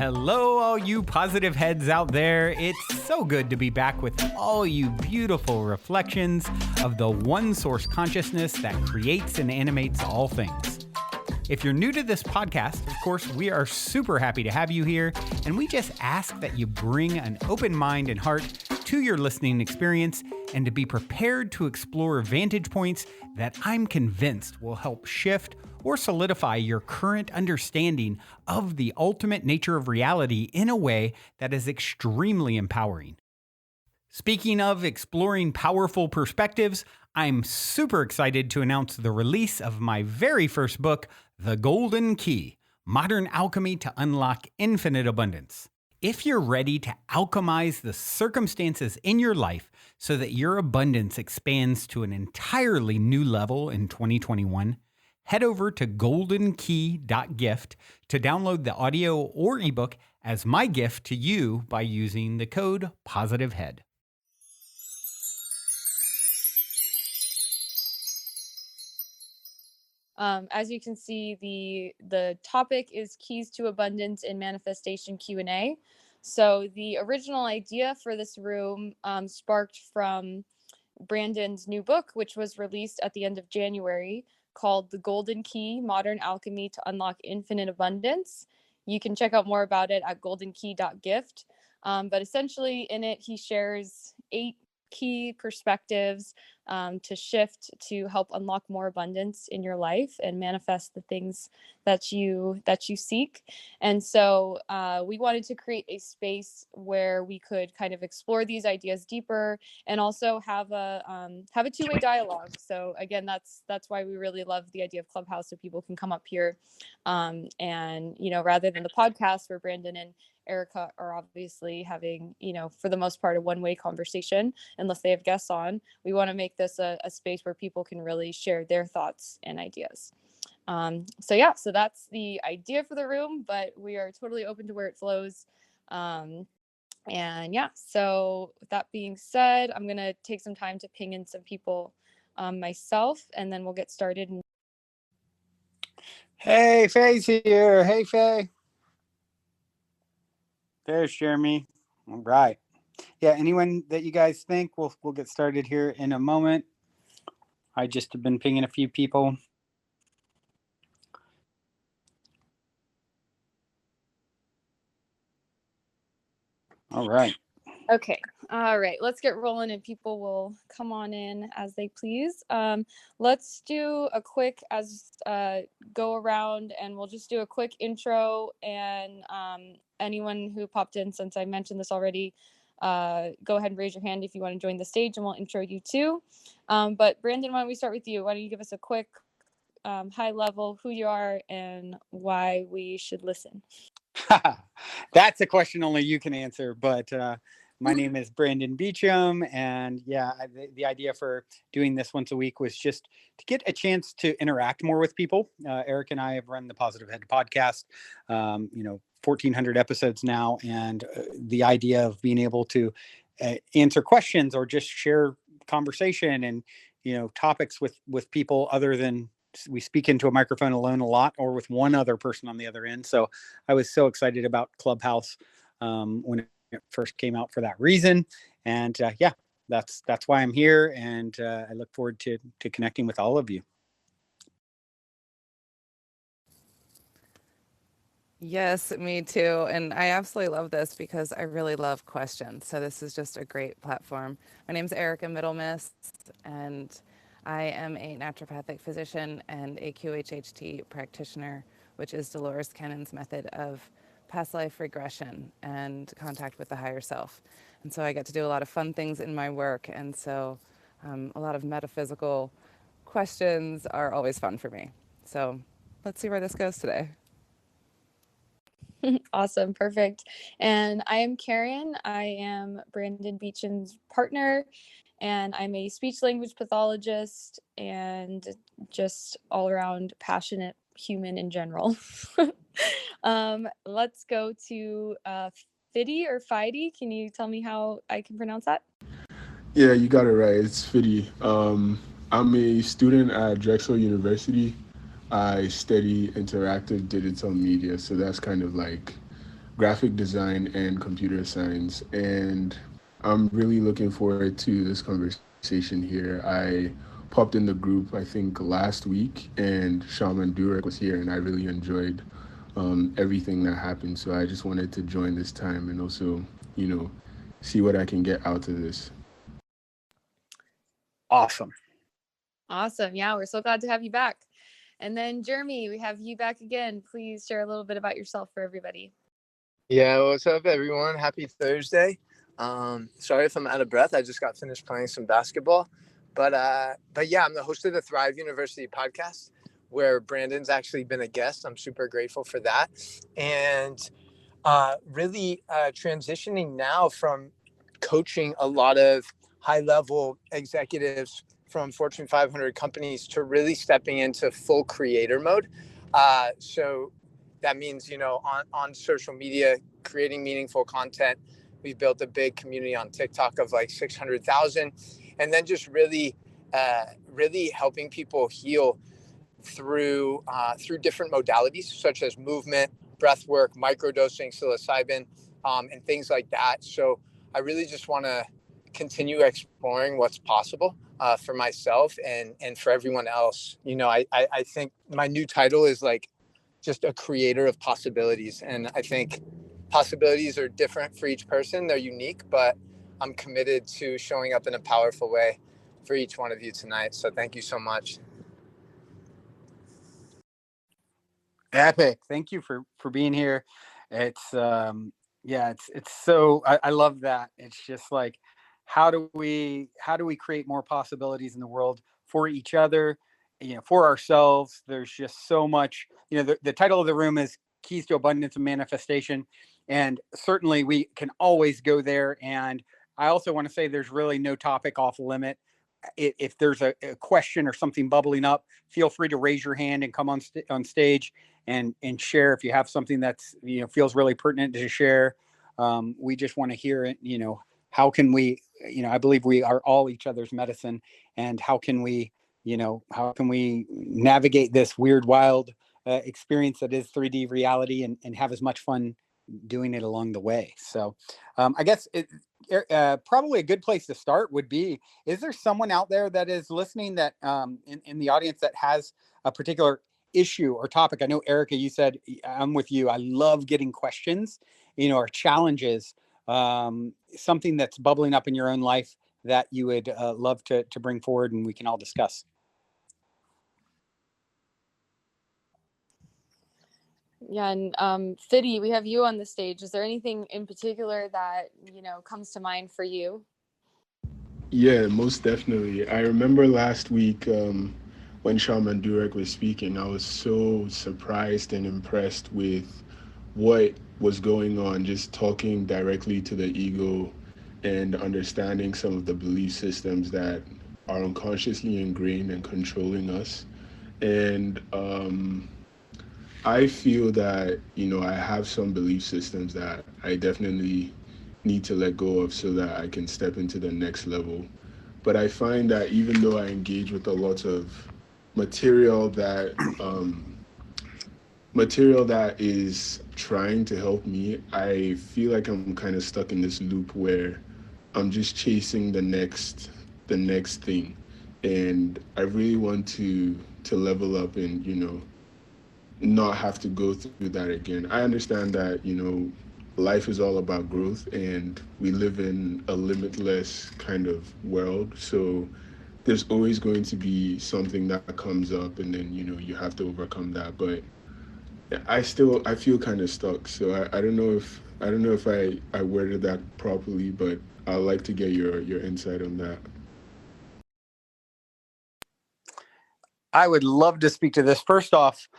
Hello, all you positive heads out there. It's so good to be back with all you beautiful reflections of the one source consciousness that creates and animates all things. If you're new to this podcast, of course, we are super happy to have you here, and we just ask that you bring an open mind and heart to your listening experience and to be prepared to explore vantage points that I'm convinced will help shift or solidify your current understanding of the ultimate nature of reality in a way that is extremely empowering. Speaking of exploring powerful perspectives, I'm super excited to announce the release of my very first book, The Golden Key: Modern Alchemy to Unlock Infinite Abundance. If you're ready to alchemize the circumstances in your life so that your abundance expands to an entirely new level in 2021, head over to goldenkey.gift to download the audio or ebook as my gift to you by using the code POSITIVEHEAD. As you can see, the topic is Keys to Abundance in Manifestation Q&A. So the original idea for this room sparked from Brandon's new book, which was released at the end of January, called The Golden Key: Modern Alchemy to Unlock Infinite Abundance. You can check out more about it at goldenkey.gift. But essentially in it, he shares 8 key perspectives to shift to help unlock more abundance in your life and manifest the things that you seek. And so we wanted to create a space where we could kind of explore these ideas deeper and also have a two-way dialogue. So again, that's why we really love the idea of Clubhouse, so people can come up here and rather than the podcast where Brandon and Erica are obviously having, for the most part, a one-way conversation, unless they have guests on. We want to make this a space where people can really share their thoughts and ideas. So that's the idea for the room, but we are totally open to where it flows. So with that being said, I'm going to take some time to ping in some people myself, and then we'll get started. Hey, Faye's here. Hey, Faye. There's Jeremy. All right. Yeah, anyone that you guys think, we'll get started here in a moment. I just have been pinging a few people. All right. Okay. All right. Let's get rolling and people will come on in as they please. Let's do a quick go around, and we'll just do a quick intro, and anyone who popped in, since I mentioned this already, go ahead and raise your hand if you want to join the stage, and we'll intro you too. But Brandon, why don't we start with you? Why don't you give us a quick high level, who you are and why we should listen? That's a question only you can answer, but my name is Brandon Beecham, and the idea for doing this once a week was just to get a chance to interact more with people. Eric and I have run the Positive Head podcast, 1,400 episodes now, and the idea of being able to answer questions or just share conversation and topics with people other than we speak into a microphone alone a lot, or with one other person on the other end. So I was so excited about Clubhouse when it first came out for that reason. And that's why I'm here. And I look forward to connecting with all of you. Yes, me too. And I absolutely love this because I really love questions. So this is just a great platform. My name's Erica Middlemiss, and I am a naturopathic physician and a QHHT practitioner, which is Dolores Cannon's method of past life regression and contact with the higher self. And so I get to do a lot of fun things in my work. And so a lot of metaphysical questions are always fun for me. So let's see where this goes today. Awesome. Perfect. And I am Karen. I am Brandon Beecham's partner, and I'm a speech language pathologist and just all around passionate human in general. Let's go to Fidi or Fidi. Can you tell me how I can pronounce that? Yeah, you got it right. It's Fidi. I'm a student at Drexel University. I study interactive digital media, so that's kind of like graphic design and computer science. And I'm really looking forward to this conversation here. I popped in the group, I think, last week, and Shaman Durek was here, and I really enjoyed everything that happened. So I just wanted to join this time and also, you know, see what I can get out of this. Awesome. Awesome. Yeah, we're so glad to have you back. And then Jeremy, we have you back again. Please share a little bit about yourself for everybody. Yeah, what's up, everyone? Happy Thursday. Sorry if I'm out of breath. I just got finished playing some basketball. But yeah, I'm the host of the Thrive University podcast, where Brandon's actually been a guest. I'm super grateful for that. And really transitioning now from coaching a lot of high-level executives from Fortune 500 companies to really stepping into full creator mode. So that means, on social media, creating meaningful content. We've built a big community on TikTok of like 600,000, and then just really helping people heal through different modalities such as movement, breath work, microdosing, psilocybin, and things like that. So I really just want to continue exploring what's possible for myself and for everyone else. I think my new title is like just a creator of possibilities. And I think possibilities are different for each person. They're unique, but I'm committed to showing up in a powerful way for each one of you tonight. So thank you so much. Epic. Thank you for being here. It's it's so I love that. It's just like how do we create more possibilities in the world for each other, for ourselves. There's just so much, the title of the room is Keys to Abundance and Manifestation, and certainly we can always go there. And I also want to say there's really no topic off limit. If there's a question or something bubbling up, feel free to raise your hand and come on stage and share if you have something that's feels really pertinent to share. We just want to hear it. How can we? I believe we are all each other's medicine, and how can we navigate this weird, wild experience that is 3D reality and have as much fun doing it along the way. So I guess probably a good place to start would be, is there someone out there that is listening that in the audience that has a particular issue or topic? I know, Erica, you said, I'm with you. I love getting questions, or challenges, something that's bubbling up in your own life that you would love to bring forward and we can all discuss. Yeah, and Fiddy, we have you on the stage. Is there anything in particular that comes to mind for you? Yeah, most definitely. I remember last week when Shaman Durek was speaking, I was so surprised and impressed with what was going on, just talking directly to the ego and understanding some of the belief systems that are unconsciously ingrained and controlling us. And I feel that, I have some belief systems that I definitely need to let go of so that I can step into the next level. But I find that even though I engage with a lot of material that is trying to help me, I feel like I'm kind of stuck in this loop where I'm just chasing the next thing. And I really want to level up and, not have to go through that again. I understand that, life is all about growth and we live in a limitless kind of world. So there's always going to be something that comes up and then, you have to overcome that. But I feel kind of stuck. So I don't know if I worded that properly, but I'd like to get your insight on that. I would love to speak to this. First off,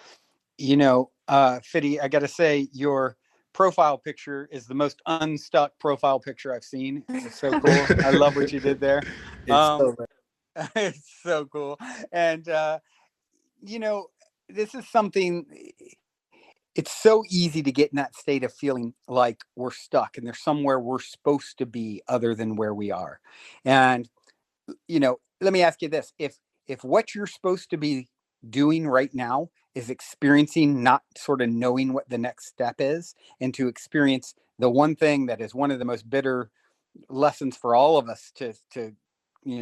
Fiddy, I got to say, your profile picture is the most unstuck profile picture I've seen. It's so cool. I love what you did there. It's so cool. And, this is something, it's so easy to get in that state of feeling like we're stuck and there's somewhere we're supposed to be other than where we are. And, let me ask you this. If what you're supposed to be doing right now is experiencing, not sort of knowing what the next step is, and to experience the one thing that is one of the most bitter lessons for all of us to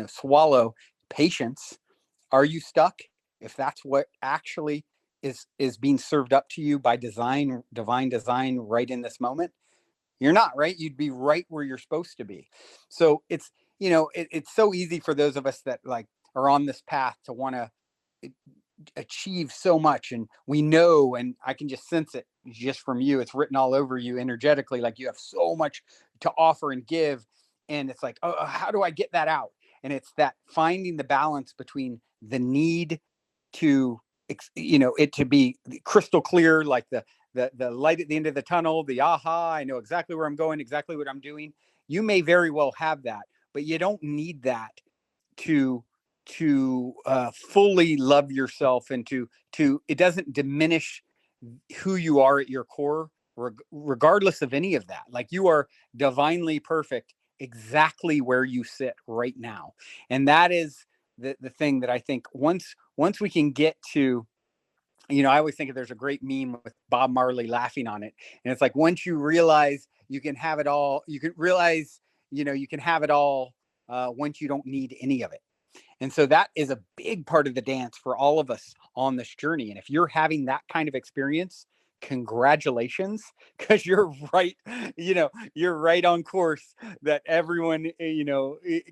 swallow: patience. Are you stuck? If that's what actually is being served up to you by divine design right in this moment, you're not, right? You'd be right where you're supposed to be. So it's so easy for those of us that like are on this path to want to achieve so much, and we know, and I can just sense it just from you, it's written all over you energetically, like you have so much to offer and give, and it's like, oh, how do I get that out? And it's that finding the balance between the need to it to be crystal clear, like the light at the end of the tunnel, the aha, I know exactly where I'm going, exactly what I'm doing. You may very well have that, but you don't need that to fully love yourself, and to it doesn't diminish who you are at your core, regardless of any of that. Like, you are divinely perfect exactly where you sit right now. And that is the thing that I think once we can get to, I always think there's a great meme with Bob Marley laughing on it. And it's like, once you realize you can have it all, you can realize, you can have it all once you don't need any of it. And so that is a big part of the dance for all of us on this journey. And if you're having that kind of experience, congratulations, because you're right, you're right on course, that everyone,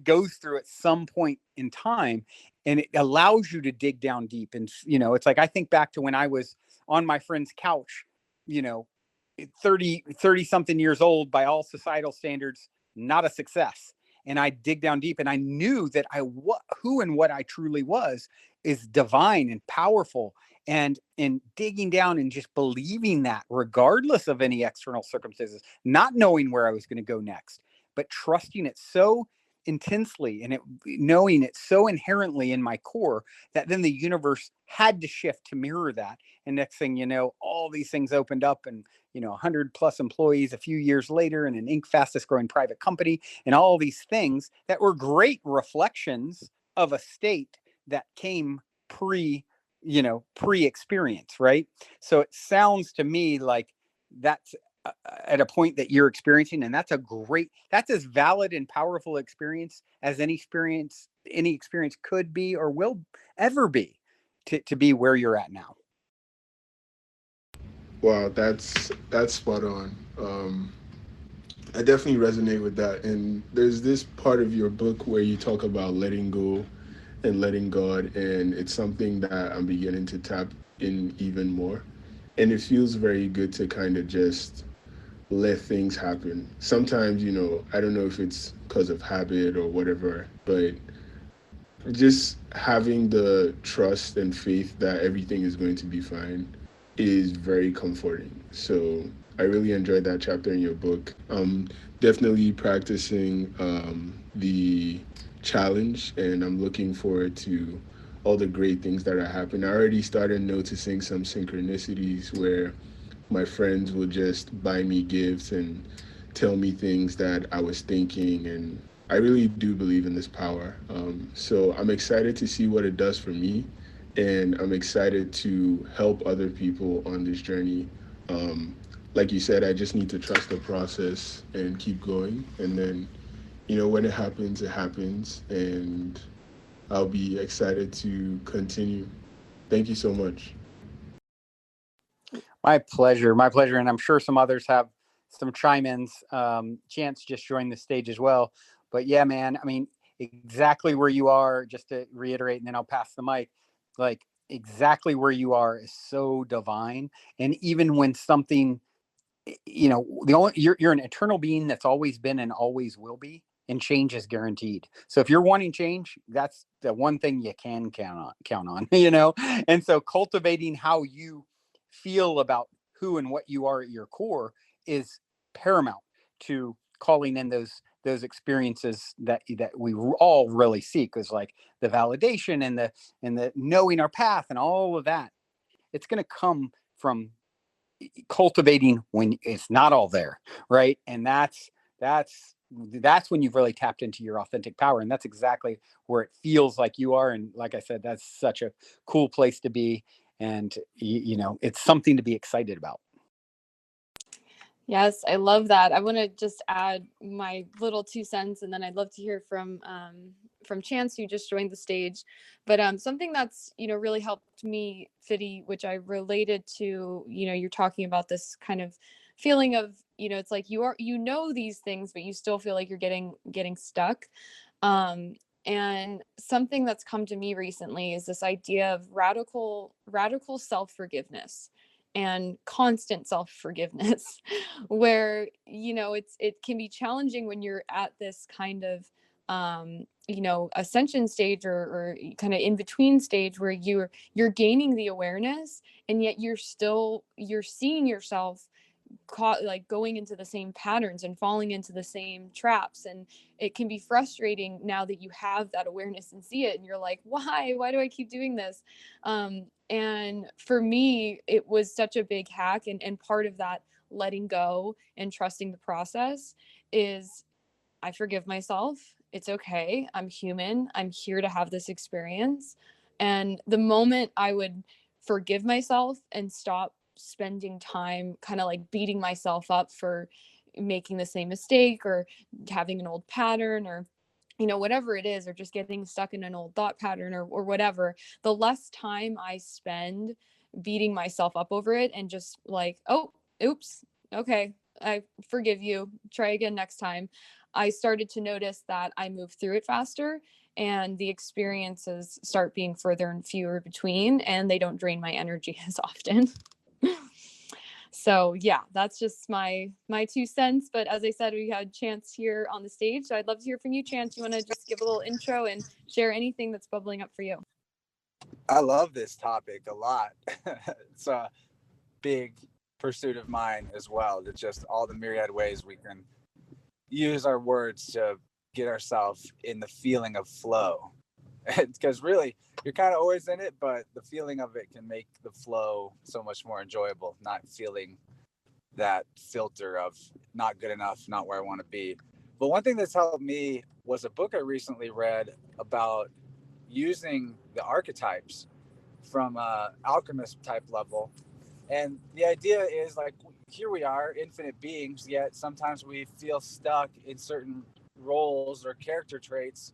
goes through at some point in time. And it allows you to dig down deep. And, it's like, I think back to when I was on my friend's couch, 30 something years old, by all societal standards, not a success. And I dig down deep, and I knew that who and what I truly was is divine and powerful, and digging down and just believing that, regardless of any external circumstances, not knowing where I was going to go next, but trusting it so intensely, and knowing it so inherently in my core, that then the universe had to shift to mirror that. And next thing you know, all these things opened up, and 100 plus employees a few years later, and an Inc. fastest growing private company, and all these things that were great reflections of a state that came pre-experience, right? So it sounds to me like that's at a point that you're experiencing, and that's as valid and powerful experience as any experience could be or will ever be, to be where you're at now. Wow, that's spot on. I definitely resonate with that. And there's this part of your book where you talk about letting go and letting God, and it's something that I'm beginning to tap in even more. And it feels very good to kind of just let things happen. Sometimes, I don't know if it's because of habit or whatever, but just having the trust and faith that everything is going to be fine is very comforting. So I really enjoyed that chapter in your book. Definitely practicing the challenge, and I'm looking forward to all the great things that are happening. I already started noticing some synchronicities where my friends will just buy me gifts and tell me things that I was thinking, and I really do believe in this power. So I'm excited to see what it does for me, and I'm excited to help other people on this journey. Like you said, I just need to trust the process and keep going, and then, when it happens, and I'll be excited to continue. Thank you so much. My pleasure. My pleasure. And I'm sure some others have some chime-ins. Chance just joined the stage as well. But yeah, man, I mean, exactly where you are, just to reiterate, and then I'll pass the mic, like, exactly where you are is so divine. And even when something, you're an eternal being that's always been and always will be, and change is guaranteed. So if you're wanting change, that's the one thing you can count on, And so cultivating how you feel about who and what you are at your core is paramount to calling in those experiences that we all really seek, is like the validation and the knowing our path and all of that. It's going to come from cultivating when it's not all there, right? And that's when you've really tapped into your authentic power, and that's exactly where it feels like you are. And like I said, that's such a cool place to be. and it's something to be excited about. Yes, I love that. I want to just add my little 2 cents, and then I'd love to hear from Chance, who just joined the stage. But something that's really helped me, Fiddy, which I related to, you're talking about this kind of feeling of, it's like these things, but you still feel like you're getting stuck. And something that's come to me recently is this idea of radical self-forgiveness and constant self-forgiveness where it can be challenging when you're at this kind of ascension stage or kind of in between stage where you're gaining the awareness, and yet you're seeing yourself caught, like, going into the same patterns and falling into the same traps. And it can be frustrating now that you have that awareness and see it, and you're like, why do I keep doing this? And for me, it was such a big hack, and part of that letting go and trusting the process is I forgive myself. It's okay. I'm human. I'm here to have this experience. And the moment I would forgive myself and stop spending time kind of like beating myself up for making the same mistake or having an old pattern or whatever it is, or just getting stuck in an old thought pattern or whatever, the less time I spend beating myself up over it and just like, oh, oops, okay, I forgive you, try again next time, I started to notice that I move through it faster, and the experiences start being further and fewer between, and they don't drain my energy as often. So yeah, that's just my 2 cents. But as I said, we had Chance here on the stage, so I'd love to hear from you, Chance. You want to just give a little intro and share anything that's bubbling up for you? I love this topic a lot. It's a big pursuit of mine as well. It's just all the myriad ways we can use our words to get ourselves in the feeling of flow. Because really, you're kind of always in it, but the feeling of it can make the flow so much more enjoyable, not feeling that filter of not good enough, not where I want to be. But one thing that's helped me was a book I recently read about using the archetypes from alchemist type level. And the idea is, like, here we are, infinite beings, yet sometimes we feel stuck in certain roles or character traits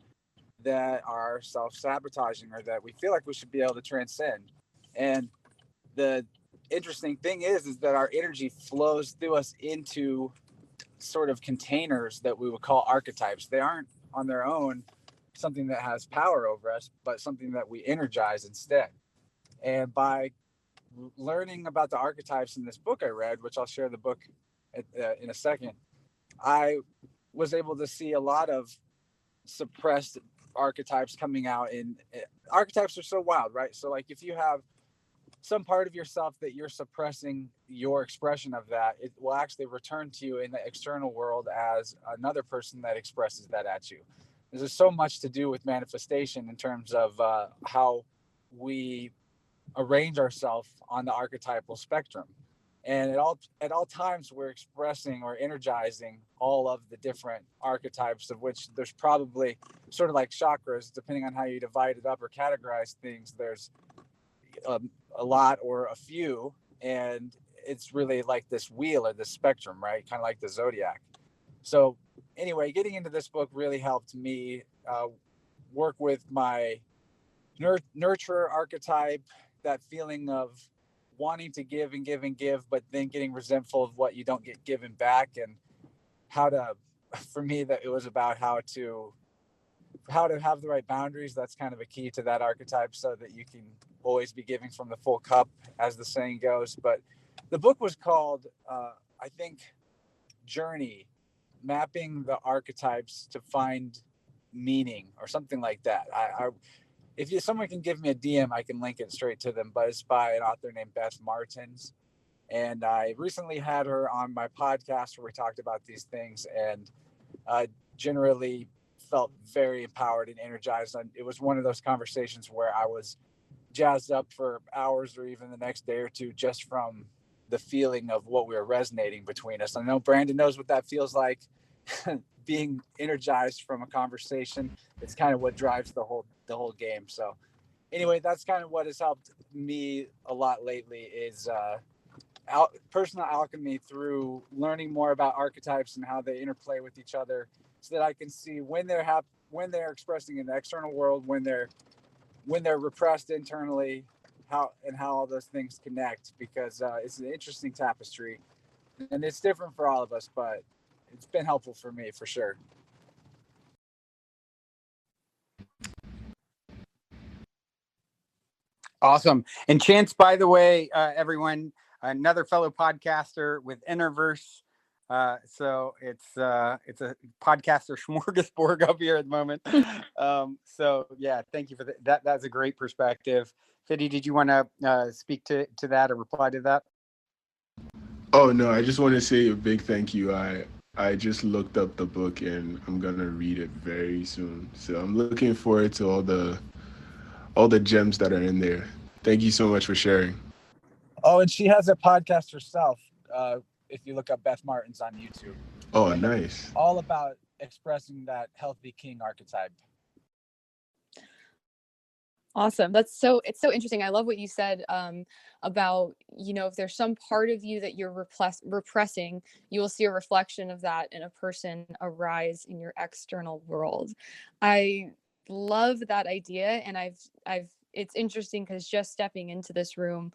that are self-sabotaging or that we feel like we should be able to transcend. And the interesting thing is that our energy flows through us into sort of containers that we would call archetypes. They aren't on their own something that has power over us, but something that we energize instead. And by learning about the archetypes in this book I read, which I'll share the book in a second, I was able to see a lot of suppressed archetypes coming out. And archetypes are so wild, right? So like if you have some part of yourself that you're suppressing your expression of that, it will actually return to you in the external world as another person that expresses that at you. There's so much to do with manifestation in terms of how we arrange ourselves on the archetypal spectrum. And at all times we're expressing or energizing all of the different archetypes, of which there's probably sort of like chakras, depending on how you divide it up or categorize things. There's a lot or a few, and it's really like this wheel or this spectrum, right? Kind of like the zodiac. So anyway, getting into this book really helped me work with my nurturer archetype, that feeling of wanting to give and give and give, but then getting resentful of what you don't get given back, and how to, for me, that it was about how to have the right boundaries. That's kind of a key to that archetype, so that you can always be giving from the full cup, as the saying goes. But the book was called, I think, Journey, Mapping the Archetypes to Find Meaning, or something like that. If someone can give me a DM, I can link it straight to them. But it's by an author named Beth Martins. And I recently had her on my podcast where we talked about these things, and generally felt very empowered and energized. And it was one of those conversations where I was jazzed up for hours or even the next day or two, just from the feeling of what we were resonating between us. I know Brandon knows what that feels like. Being energized from a conversation, it's kind of what drives the whole game. So anyway, that's kind of what has helped me a lot lately is personal alchemy through learning more about archetypes and how they interplay with each other, so that I can see when they're expressing in the external world, when they're repressed internally, how all those things connect, because it's an interesting tapestry, and it's different for all of us, but it's been helpful for me for sure. Awesome. And Chance, by the way, everyone, another fellow podcaster with YoUniverse. So it's a podcaster smorgasbord up here at the moment. So yeah, thank you for that. That's a great perspective. Fiddy, did you want to speak to that or reply to that? Oh no, I just want to say a big thank you. I just looked up the book and I'm gonna read it very soon. So I'm looking forward to all the gems that are in there. Thank you so much for sharing. Oh, and she has a podcast herself. If you look up Beth Martins on YouTube. Oh, nice. All about expressing that healthy king archetype. Awesome. It's so interesting. I love what you said about, if there's some part of you that you're repressing, you will see a reflection of that in a person arise in your external world. I love that idea. And it's interesting because just stepping into this room,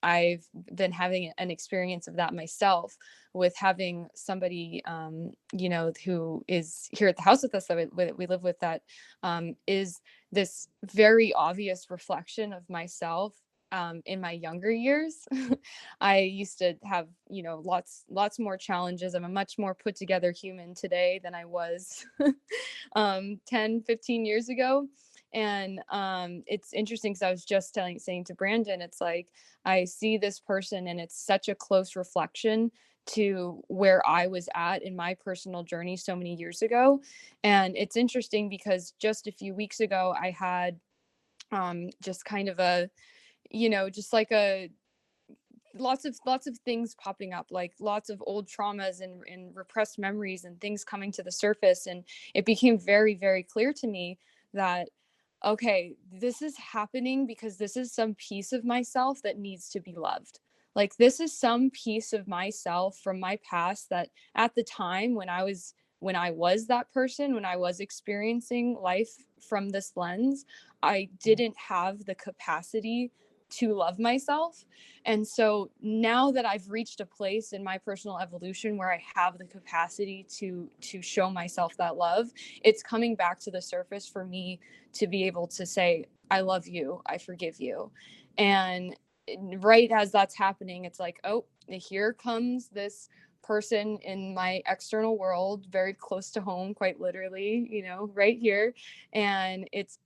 I've been having an experience of that myself, with having somebody, who is here at the house with us, that we live with, that is this very obvious reflection of myself in my younger years. I used to have, lots more challenges. I'm a much more put together human today than I was 10, 15 years ago. And it's interesting because I was just saying to Brandon, it's like, I see this person and it's such a close reflection to where I was at in my personal journey so many years ago. And it's interesting because just a few weeks ago, I had just kind of a, just like lots of things popping up, like lots of old traumas and repressed memories and things coming to the surface. And it became very, very clear to me that, okay, this is happening because this is some piece of myself that needs to be loved. Like, this is some piece of myself from my past that at the time when I was that person, when I was experiencing life from this lens, I didn't have the capacity to love myself. And so now that I've reached a place in my personal evolution where I have the capacity to show myself that love, it's coming back to the surface for me to be able to say, I love you, I forgive you. And right as that's happening, it's like, oh, here comes this person in my external world, very close to home, quite literally, right here. And it's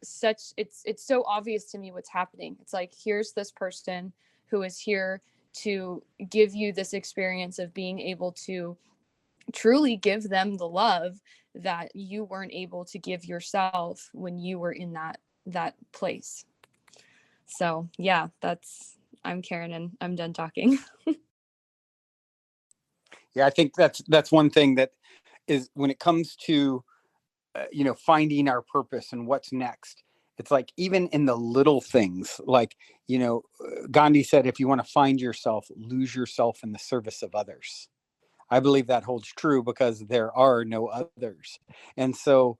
so obvious to me what's happening. It's like, here's this person who is here to give you this experience of being able to truly give them the love that you weren't able to give yourself when you were in that place. So yeah, I'm Karen and I'm done talking. Yeah, I think that's one thing that is, when it comes to finding our purpose and what's next. It's like, even in the little things, like, Gandhi said, if you want to find yourself, lose yourself in the service of others. I believe that holds true because there are no others. And so,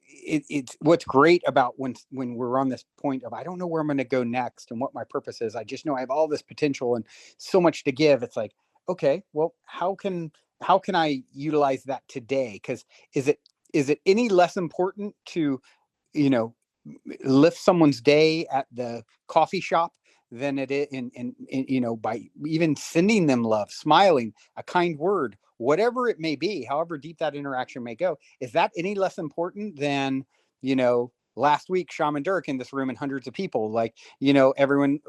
it's what's great about when we're on this point of, I don't know where I'm going to go next and what my purpose is. I just know I have all this potential and so much to give. It's like, okay, well, how can I utilize that today? Because is it any less important to, lift someone's day at the coffee shop than it is in by even sending them love, smiling, a kind word, whatever it may be, however deep that interaction may go? Is that any less important than, last week, Shaman Durek in this room and hundreds of people, like, everyone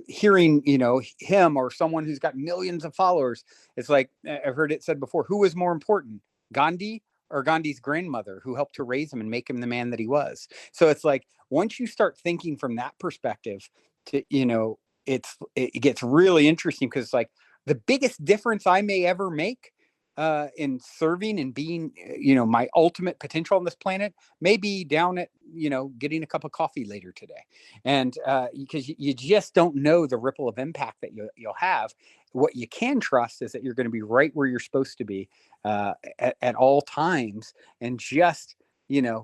hearing, him or someone who's got millions of followers? It's like, I've heard it said before, who is more important, Gandhi or Gandhi's grandmother, who helped to raise him and make him the man that he was? So it's like, once you start thinking from that perspective, to, it gets really interesting, because it's like, the biggest difference I may ever make in serving and being, my ultimate potential on this planet may be down at, getting a cup of coffee later today. And because you just don't know the ripple of impact that you'll have. What you can trust is that you're going to be right where you're supposed to be at all times, and just,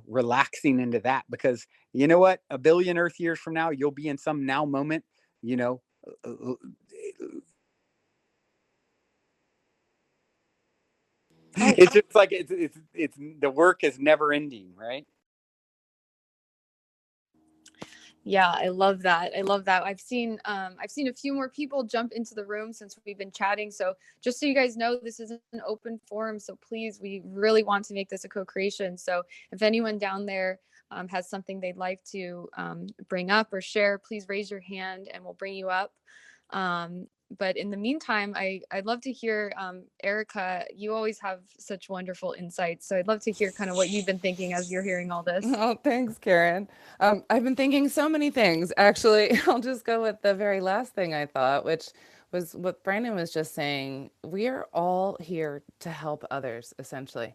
relaxing into that, because you know what, a billion Earth years from now, you'll be in some now moment, you know, it's just like it's the work is never ending, right? Yeah, I love that. I love that. I've seen a few more people jump into the room since we've been chatting. So just so you guys know, this is an open forum. So please, we really want to make this a co-creation. So if anyone down there has something they'd like to bring up or share, please raise your hand and we'll bring you up. But in the meantime, I'd love to hear, Erica, you always have such wonderful insights. So I'd love to hear kind of what you've been thinking as you're hearing all this. Oh, thanks, Karen. I've been thinking so many things. Actually, I'll just go with the very last thing I thought, which was what Brandon was just saying. We are all here to help others, essentially.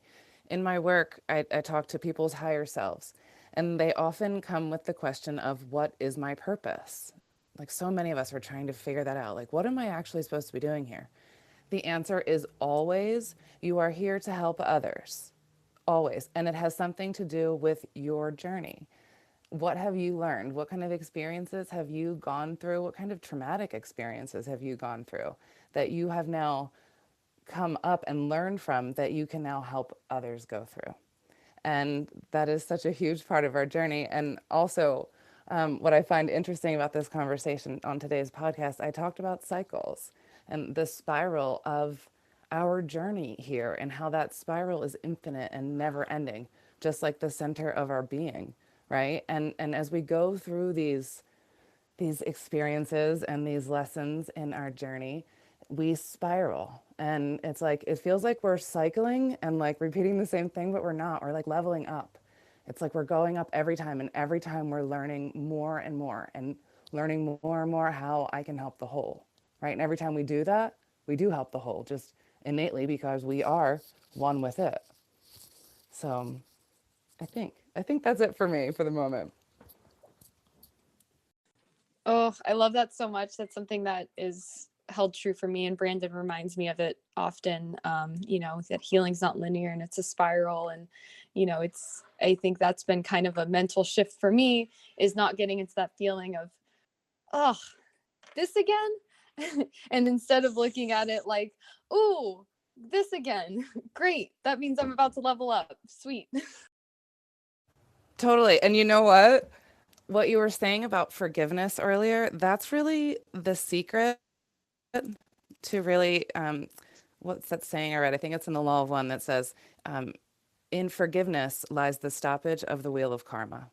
In my work, I talk to people's higher selves, and they often come with the question of, what is my purpose? Like, so many of us are trying to figure that out. Like, what am I actually supposed to be doing here? The answer is always, you are here to help others. Always. And it has something to do with your journey. What have you learned? What kind of experiences have you gone through? What kind of traumatic experiences have you gone through that you have now come up and learned from, that you can now help others go through? And that is such a huge part of our journey. And also, what I find interesting about this conversation on today's podcast, I talked about cycles and the spiral of our journey here, and how that spiral is infinite and never ending, just like the center of our being, right? And as we go through these experiences and these lessons in our journey, we spiral. And it's like, it feels like we're cycling and like repeating the same thing, but we're not. We're like leveling up. It's like we're going up every time, and every time we're learning more and more, and learning more and more how I can help the whole, right? And every time we do that, we do help the whole, just innately, because we are one with it. So I think that's it for me for the moment. Oh, I love that so much. That's something that is held true for me, and Brandon reminds me of it often. That healing's not linear and it's a spiral. And, I think that's been kind of a mental shift for me, is not getting into that feeling of, oh, this again. And instead of looking at it like, oh, this again, great. That means I'm about to level up. Sweet. Totally. And you know what you were saying about forgiveness earlier, that's really the secret to really, what's that saying I read? I think it's in the Law of One that says, in forgiveness lies the stoppage of the wheel of karma.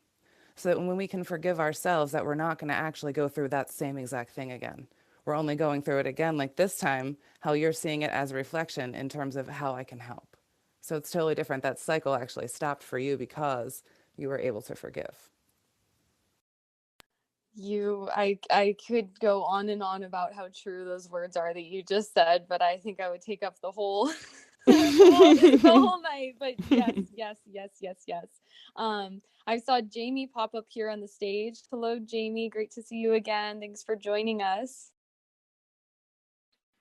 So that when we can forgive ourselves, that we're not going to actually go through that same exact thing again. We're only going through it again, like this time, how you're seeing it as a reflection in terms of how I can help. So it's totally different. That cycle actually stopped for you because you were able to forgive. I could go on and on about how true those words are that you just said, but I think I would take up the whole the whole night. But yes. I saw Jamie pop up here on the stage. Hello, Jamie. Great to see you again. Thanks for joining us.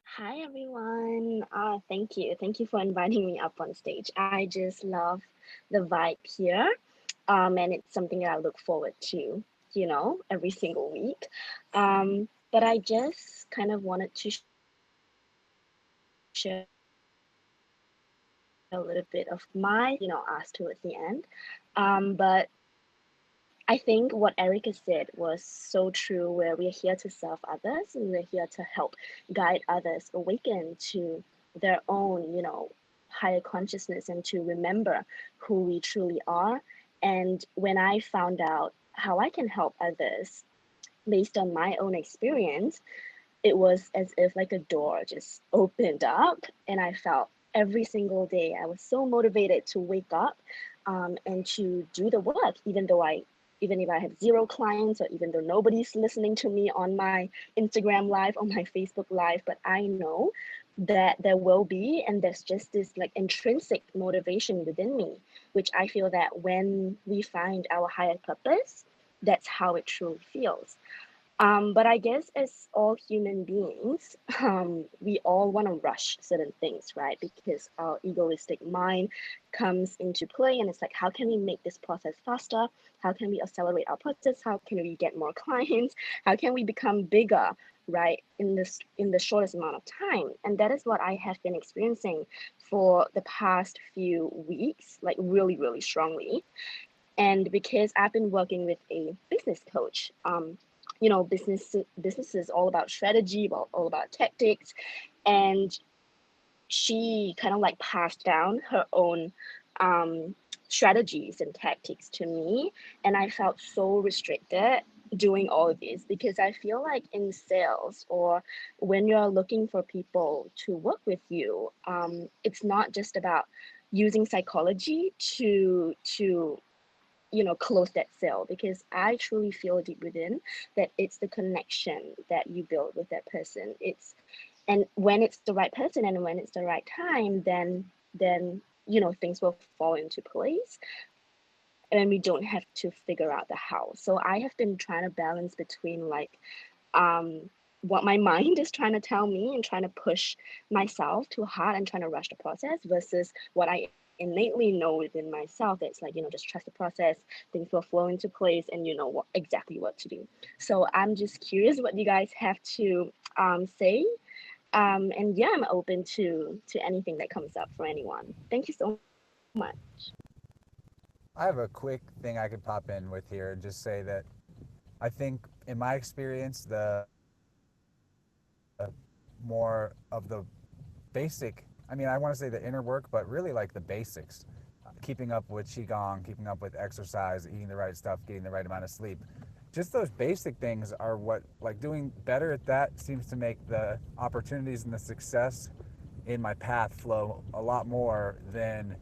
Hi everyone. Thank you. Thank you for inviting me up on stage. I just love the vibe here. And it's something that I look forward to, every single week. But I just kind of wanted to share a little bit of my, ask towards the end. But I think what Erica said was so true, where we're here to serve others and we're here to help guide others awaken to their own, higher consciousness, and to remember who we truly are. And when I found out how I can help others based on my own experience, it was as if like a door just opened up, and I felt every single day I was so motivated to wake up and to do the work, even if I have 0 clients, or even though nobody's listening to me on my Instagram live, on my Facebook live. But I know that there will be, and there's just this like intrinsic motivation within me, which I feel that when we find our higher purpose, that's how it truly feels. But I guess as all human beings, we all want to rush certain things, right? Because our egoistic mind comes into play, and it's like, how can we make this process faster? How can we accelerate our process? How can we get more clients? How can we become bigger, right? In the shortest amount of time, and that is what I have been experiencing for the past few weeks, like really, really strongly. And because I've been working with a business coach, business is all about strategy, all about tactics, and she kind of like passed down her own strategies and tactics to me, and I felt so restricted doing all of this because I feel like in sales or when you're looking for people to work with you, it's not just about using psychology to close that sale, because I truly feel deep within that it's the connection that you build with that person. And when it's the right person and when it's the right time, then things will fall into place, and we don't have to figure out the how. So I have been trying to balance between like what my mind is trying to tell me and trying to push myself too hard and trying to rush the process versus what I innately know within myself that's like, just trust the process, things will flow into place, and you know exactly what to do. So I'm just curious what you guys have to say. And yeah, I'm open to anything that comes up for anyone. Thank you so much. I have a quick thing I could pop in with here and just say that I think in my experience, the more of the basic, I mean, I want to say the inner work, but really like the basics, keeping up with Qigong, keeping up with exercise, eating the right stuff, getting the right amount of sleep. Just those basic things are what, like doing better at that seems to make the opportunities and the success in my path flow a lot more than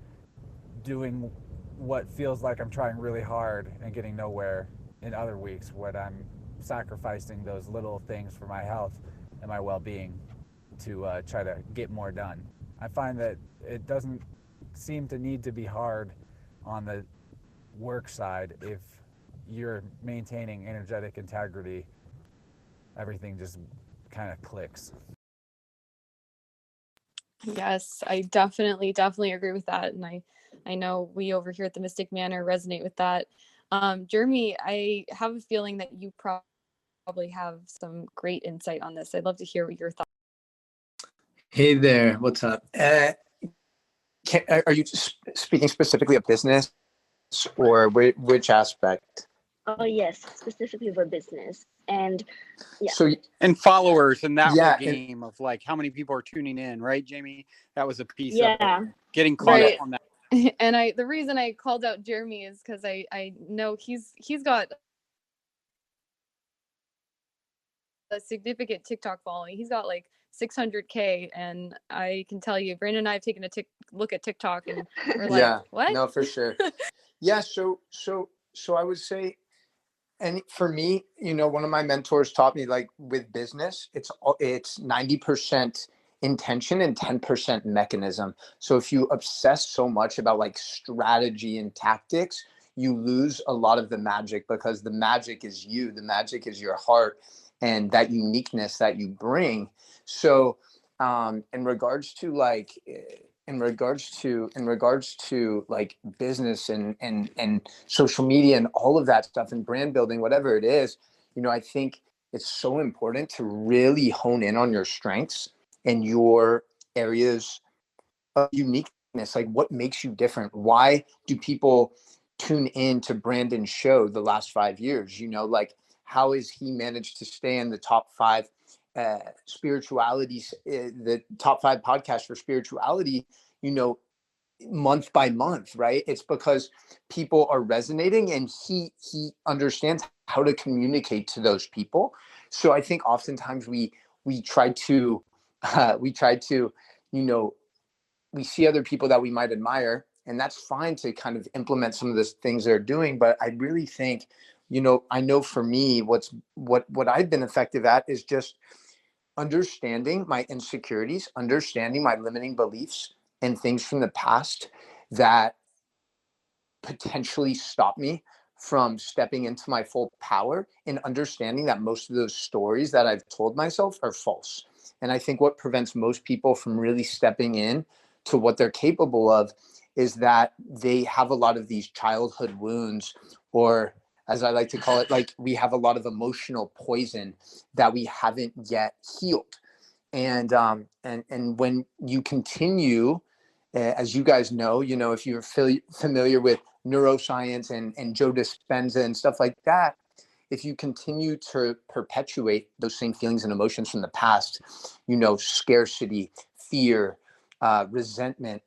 doing what feels like I'm trying really hard and getting nowhere in other weeks when I'm sacrificing those little things for my health and my well-being to try to get more done. I find that it doesn't seem to need to be hard on the work side. If you're maintaining energetic integrity, everything just kind of clicks. Yes, I definitely agree with that. And I know we over here at the Mystic Manor resonate with that. Jeremy, I have a feeling that you probably have some great insight on this. I'd love to hear what your thoughts. Hey there, what's up? Are you speaking specifically of business or which aspect? Oh yes, specifically for business. And yeah. So And followers and that yeah, whole game of like how many people are tuning in, right, Jamie? That was a piece of Yeah. getting caught Right. up on that. And the reason I called out Jeremy is because I know he's got a significant TikTok following. He's got like 600K, and I can tell you, Brandon and I have taken a look at TikTok, and we're like, yeah, what? no, for sure. Yeah, so I would say, and for me, one of my mentors taught me, like with business, it's 90% intention and 10% mechanism. So if you obsess so much about like strategy and tactics, you lose a lot of the magic, because the magic is you, the magic is your heart and that uniqueness that you bring. So in regards to like business and social media and all of that stuff and brand building, whatever it is, I think it's so important to really hone in on your strengths and your areas of uniqueness. Like, what makes you different? Why do people tune in to Brandon's show the last 5 years? Like, how has he managed to stay in the top 5 spiritualities, the top 5 podcasts for spirituality, month by month, right? It's because people are resonating, and he understands how to communicate to those people. So I think oftentimes we try to we see other people that we might admire, and that's fine to kind of implement some of the things they're doing. But I really think, I know for me, what I've been effective at is just understanding my insecurities, understanding my limiting beliefs and things from the past that potentially stop me from stepping into my full power, and understanding that most of those stories that I've told myself are false. And I think what prevents most people from really stepping in to what they're capable of is that they have a lot of these childhood wounds, or as I like to call it, like we have a lot of emotional poison that we haven't yet healed. And when you continue, as you guys know, if you're familiar with neuroscience and Joe Dispenza and stuff like that, if you continue to perpetuate those same feelings and emotions from the past, scarcity, fear, resentment,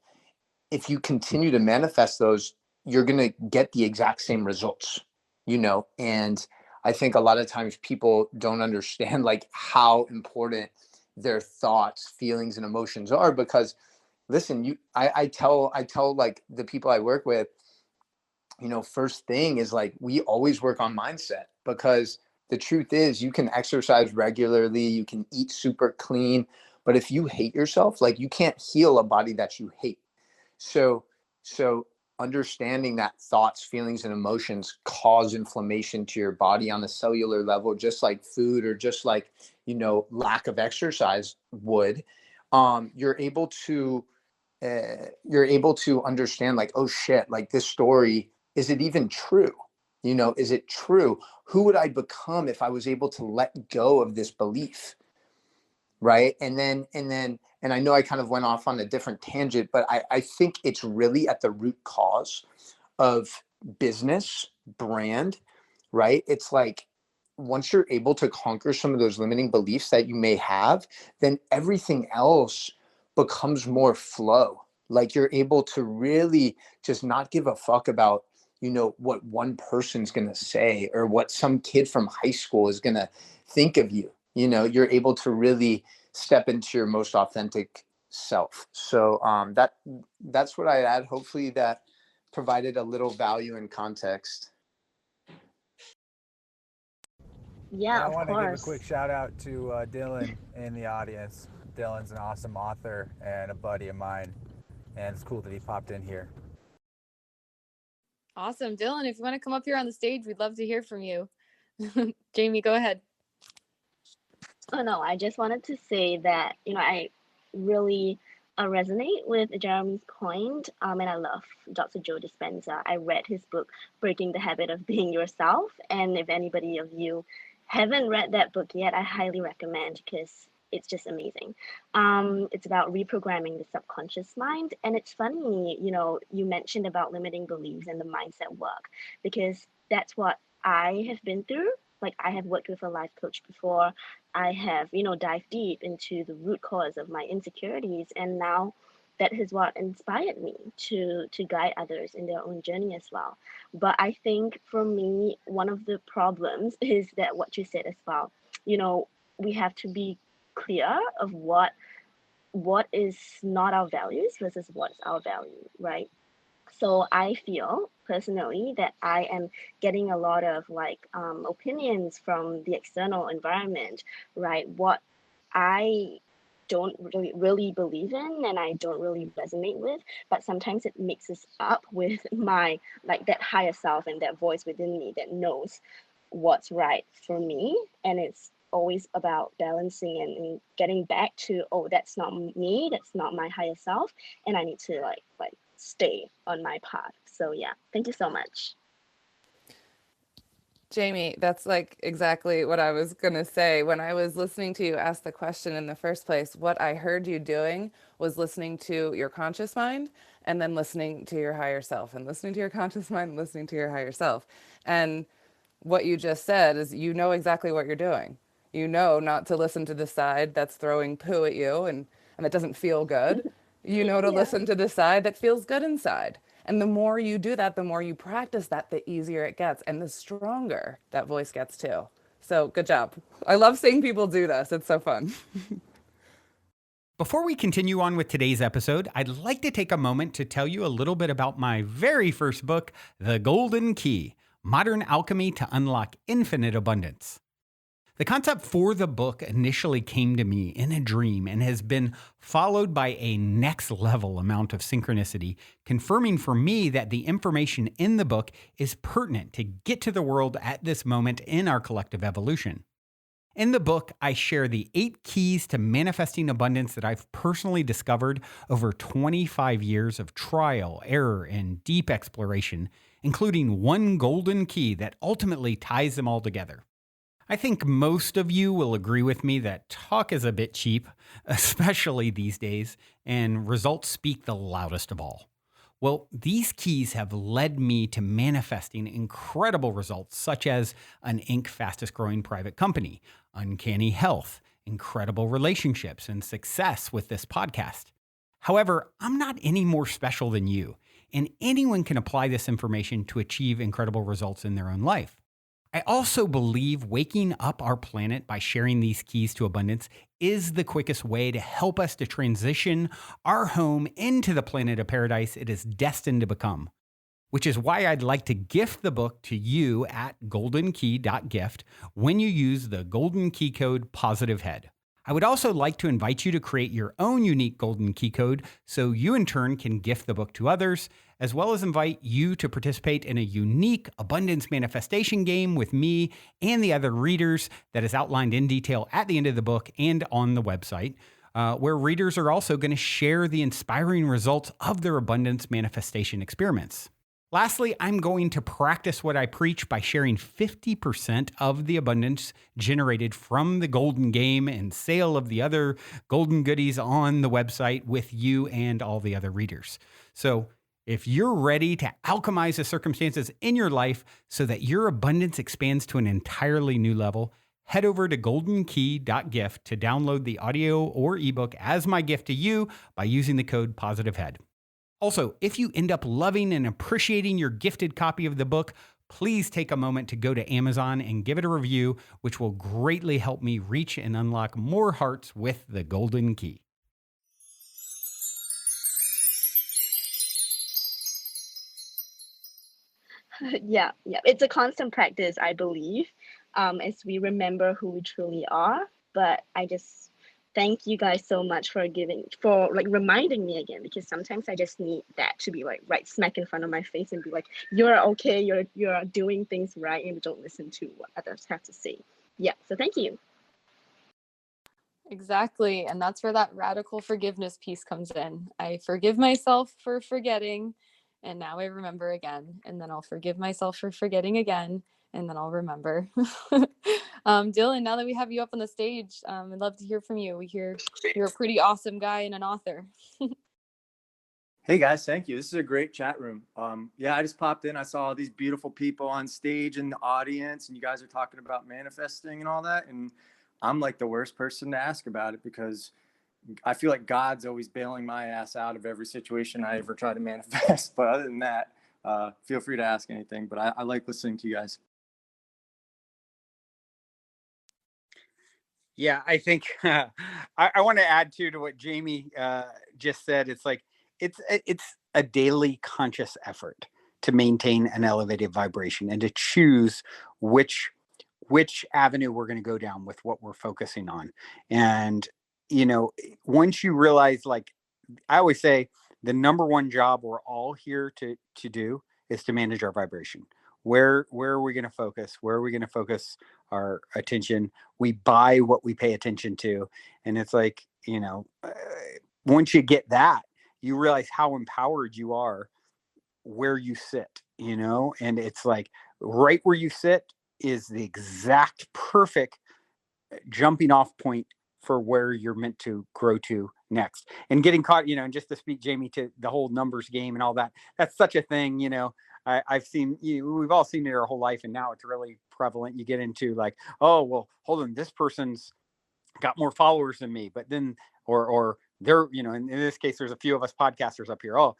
if you continue to manifest those, you're going to get the exact same results, and I think a lot of times people don't understand like how important their thoughts, feelings, and emotions are, because listen, I tell like the people I work with, first thing is like, we always work on mindset, because the truth is you can exercise regularly, you can eat super clean, but if you hate yourself, like you can't heal a body that you hate. So understanding that thoughts, feelings, and emotions cause inflammation to your body on a cellular level, just like food or just like, lack of exercise would, you're able to understand like, oh shit, like this story, is it even true? Is it true? Who would I become if I was able to let go of this belief? Right. And I know I kind of went off on a different tangent, but I think it's really at the root cause of business, brand, right? It's like, once you're able to conquer some of those limiting beliefs that you may have, then everything else becomes more flow. Like you're able to really just not give a fuck about, what one person's going to say or what some kid from high school is going to think of you. You're able to really step into your most authentic self. So that's what I add. Hopefully that provided a little value and context. Yeah, And I of want to give a course. quick shout out to Dylan in the audience. Dylan's an awesome author and a buddy of mine, and it's cool that he popped in here. Awesome. Dylan, if you want to come up here on the stage, we'd love to hear from you. Jamie, go ahead. Oh no, I just wanted to say that, I really resonate with Jeremy's point, and I love Dr. Joe Dispenza. I read his book, Breaking the Habit of Being Yourself, and if anybody of you haven't read that book yet, I highly recommend, because it's just amazing. It's about reprogramming the subconscious mind, and it's funny, you mentioned about limiting beliefs and the mindset work, because that's what I have been through. Like, I have worked with a life coach before. I have, dived deep into the root cause of my insecurities, and now that is what inspired me to guide others in their own journey as well. But I think for me, one of the problems is that what you said as well. We have to be clear of what is not our values versus what's our value, right? So I feel personally that I am getting a lot of opinions from the external environment, right? What I don't really believe in and I don't really resonate with, but sometimes it mixes up with my that higher self and that voice within me that knows what's right for me. And it's always about balancing and getting back to, oh, that's not me, that's not my higher self, and I need to stay on my path. So yeah, thank you so much. Jamie, that's like exactly what I was going to say. When I was listening to you ask the question in the first place, what I heard you doing was listening to your conscious mind and then listening to your higher self, and listening to your conscious mind and listening to your higher self. And what you just said is, exactly what you're doing. Not to listen to the side that's throwing poo at you and that doesn't feel good. To Yeah. listen to the side that feels good inside. And the more you do that, the more you practice that, the easier it gets and the stronger that voice gets too. So good job. I love seeing people do this. It's so fun. Before we continue on with today's episode, I'd like to take a moment to tell you a little bit about my very first book, The Golden Key: Modern Alchemy to Unlock Infinite Abundance. The concept for the book initially came to me in a dream and has been followed by a next level amount of synchronicity, confirming for me that the information in the book is pertinent to get to the world at this moment in our collective evolution. In the book, I share the 8 keys to manifesting abundance that I've personally discovered over 25 years of trial, error, and deep exploration, including one golden key that ultimately ties them all together. I think most of you will agree with me that talk is a bit cheap, especially these days, and results speak the loudest of all. Well, these keys have led me to manifesting incredible results, such as an Inc. fastest growing private company, uncanny health, incredible relationships, and success with this podcast. However, I'm not any more special than you, and anyone can apply this information to achieve incredible results in their own life. I also believe waking up our planet by sharing these keys to abundance is the quickest way to help us to transition our home into the planet of paradise it is destined to become, which is why I'd like to gift the book to you at goldenkey.gift when you use the golden key code POSITIVEHEAD. I would also like to invite you to create your own unique golden key code so you in turn can gift the book to others, as well as invite you to participate in a unique abundance manifestation game with me and the other readers that is outlined in detail at the end of the book and on the website, where readers are also going to share the inspiring results of their abundance manifestation experiments. Lastly, I'm going to practice what I preach by sharing 50% of the abundance generated from the golden game and sale of the other golden goodies on the website with you and all the other readers. So if you're ready to alchemize the circumstances in your life so that your abundance expands to an entirely new level, head over to goldenkey.gift to download the audio or ebook as my gift to you by using the code POSITIVEHEAD. Also, if you end up loving and appreciating your gifted copy of the book, please take a moment to go to Amazon and give it a review, which will greatly help me reach and unlock more hearts with the golden key. Yeah, it's a constant practice, I believe, as we remember who we truly are. But I just thank you guys so much for reminding me again, because sometimes I just need that to be like right smack in front of my face and be like, you're okay, you're doing things right, and don't listen to what others have to say. Yeah, so thank you. Exactly. And that's where that radical forgiveness piece comes in. I forgive myself for forgetting, and now I remember again. And then I'll forgive myself for forgetting again, and then I'll remember. Dylan, now that we have you up on the stage, I'd love to hear from you. We hear you're a pretty awesome guy and an author. Hey guys, thank you. This is a great chat room. Yeah, I just popped in. I saw all these beautiful people on stage in the audience, and you guys are talking about manifesting and all that. And I'm like the worst person to ask about it because I feel like God's always bailing my ass out of every situation I ever try to manifest. But other than that, feel free to ask anything. But I like listening to you guys. Yeah, I think I want to add to what Jamie just said. It's like it's a daily conscious effort to maintain an elevated vibration and to choose which avenue we're going to go down with what we're focusing on. And once you realize, like I always say, the number one job we're all here to do is to manage our vibration. Where are we going to focus? Where are we going to focus our attention? We buy what we pay attention to. And it's like, once you get that, you realize how empowered you are where you sit, and it's like right where you sit is the exact perfect jumping off point for where you're meant to grow to next. And getting caught, and just to speak, Jamie, to the whole numbers game and all that, that's such a thing, I've seen, we've all seen it our whole life, and now it's really prevalent. You get into like, oh, well, hold on, this person's got more followers than me, but then, or they're, in this case, there's a few of us podcasters up here. Oh,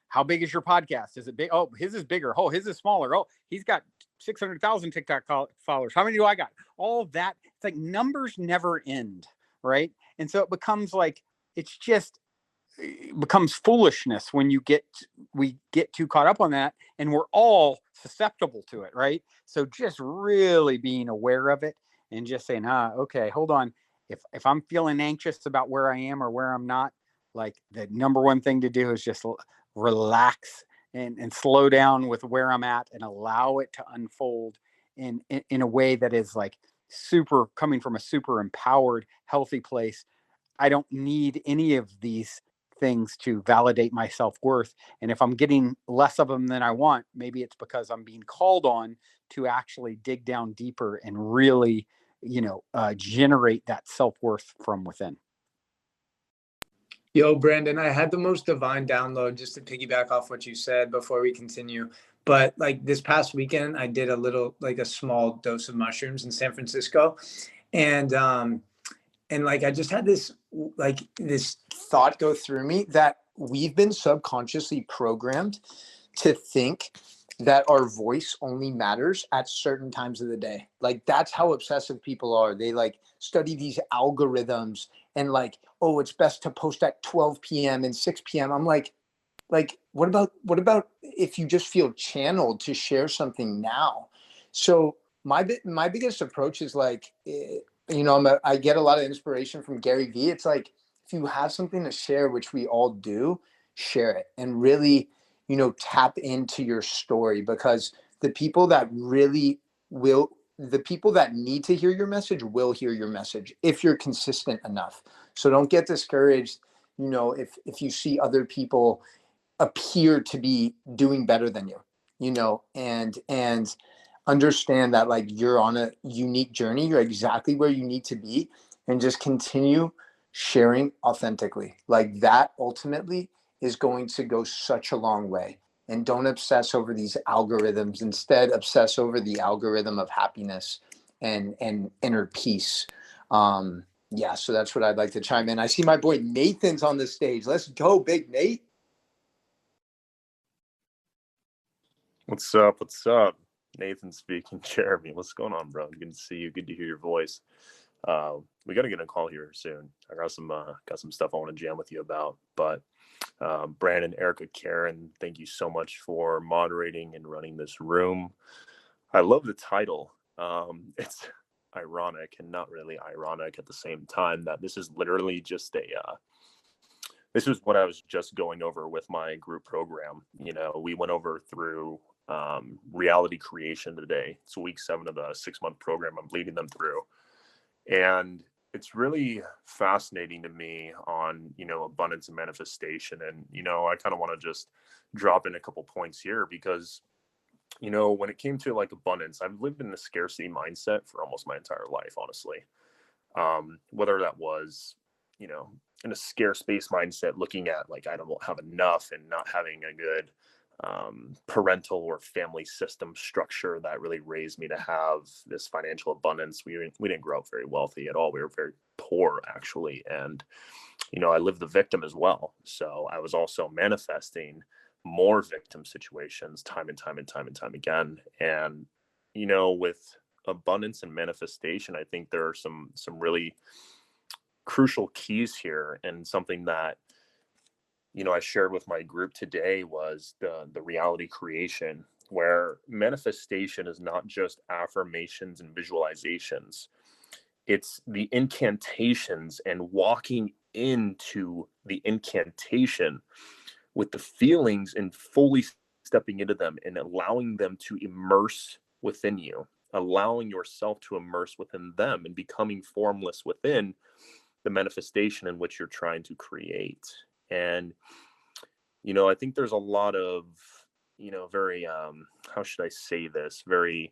how big is your podcast? Is it big? Oh, his is bigger. Oh, his is smaller. Oh, he's got 600,000 TikTok followers. How many do I got? All that. It's like numbers never end, right? And so it becomes like, it becomes foolishness when we get too caught up on that, and we're all susceptible to it, right? So just really being aware of it and just saying, okay, hold on. If I'm feeling anxious about where I am or where I'm not, like the number one thing to do is just relax and slow down with where I'm at and allow it to unfold in a way that is like super coming from a super empowered, healthy place. I don't need any of these things to validate my self-worth. And if I'm getting less of them than I want, maybe it's because I'm being called on to actually dig down deeper and really, generate that self-worth from within. Yo, Brandon, I had the most divine download, just to piggyback off what you said before we continue. But like this past weekend, I did a small dose of mushrooms in San Francisco. And like I just had this thought go through me that we've been subconsciously programmed to think that our voice only matters at certain times of the day. Like that's how obsessive people are. They like study these algorithms and like, oh, it's best to post at 12 p.m. and 6 p.m. I'm like what about if you just feel channeled to share something now? So my biggest approach is like, I get a lot of inspiration from Gary Vee. It's like, if you have something to share, which we all do, share it and really, tap into your story, because the people that need to hear your message will hear your message if you're consistent enough. So don't get discouraged, if you see other people appear to be doing better than you, and understand that like you're on a unique journey. You're exactly where you need to be, and just continue sharing authentically. Like that ultimately is going to go such a long way. And don't obsess over these algorithms. Instead, obsess over the algorithm of happiness and inner peace. Yeah, so that's what I'd like to chime in. I see my boy Nathan's on the stage. Let's go, Big Nate. What's up? What's up? Nathan speaking. Jeremy, what's going on, bro? Good to see you. Good to hear your voice. We got to get a call here soon. I got some stuff I want to jam with you about. But Brandon, Erica, Karen, thank you so much for moderating and running this room. I love the title. It's ironic and not really ironic at the same time that this is literally just this is what I was just going over with my group program. We went over through reality creation today. It's week 7 of the 6-month program I'm leading them through. And it's really fascinating to me on, abundance and manifestation. And, I kind of want to just drop in a couple points here because, when it came to like abundance, I've lived in a scarcity mindset for almost my entire life, honestly. Whether that was, in a scarce space mindset, looking at like, I don't have enough and not having a good parental or family system structure that really raised me to have this financial abundance. We didn't grow up very wealthy at all. We were very poor, actually. And, I lived the victim as well. So I was also manifesting more victim situations time and time and time and time again. And, with abundance and manifestation, I think there are some really crucial keys here, and something that I shared with my group today was the reality creation, where manifestation is not just affirmations and visualizations. It's the incantations and walking into the incantation with the feelings and fully stepping into them and allowing them to immerse within you, allowing yourself to immerse within them and becoming formless within the manifestation in which you're trying to create. And, I think there's a lot of, very, how should I say this? Very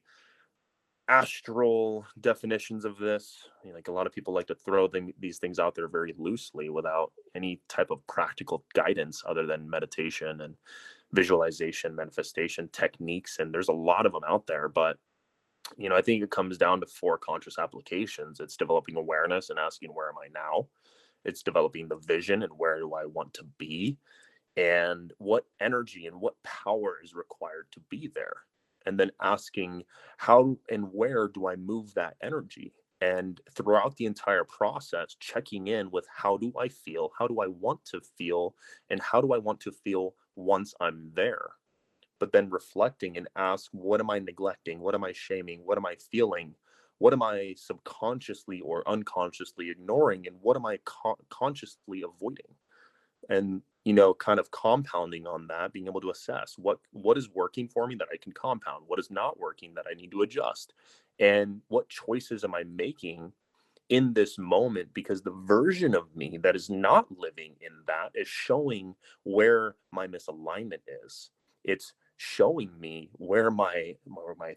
astral definitions of this. Like a lot of people like to throw these things out there very loosely without any type of practical guidance other than meditation and visualization, manifestation techniques. And there's a lot of them out there, but I think it comes down to 4 conscious applications. It's developing awareness and asking, where am I now? It's developing the vision and where do I want to be? And what energy and what power is required to be there? And then asking, how and where do I move that energy? And throughout the entire process, checking in with, how do I feel? How do I want to feel? And how do I want to feel once I'm there? But then reflecting and ask, what am I neglecting? What am I shaming? What am I feeling what am I subconsciously or unconsciously ignoring, and what am I consciously avoiding? And, you know, kind of compounding on that, being able to assess what is working for me that I can compound, what is not working that I need to adjust, and what choices am I making in this moment, because the version of me that is not living in that is showing where my misalignment is. It's showing me where my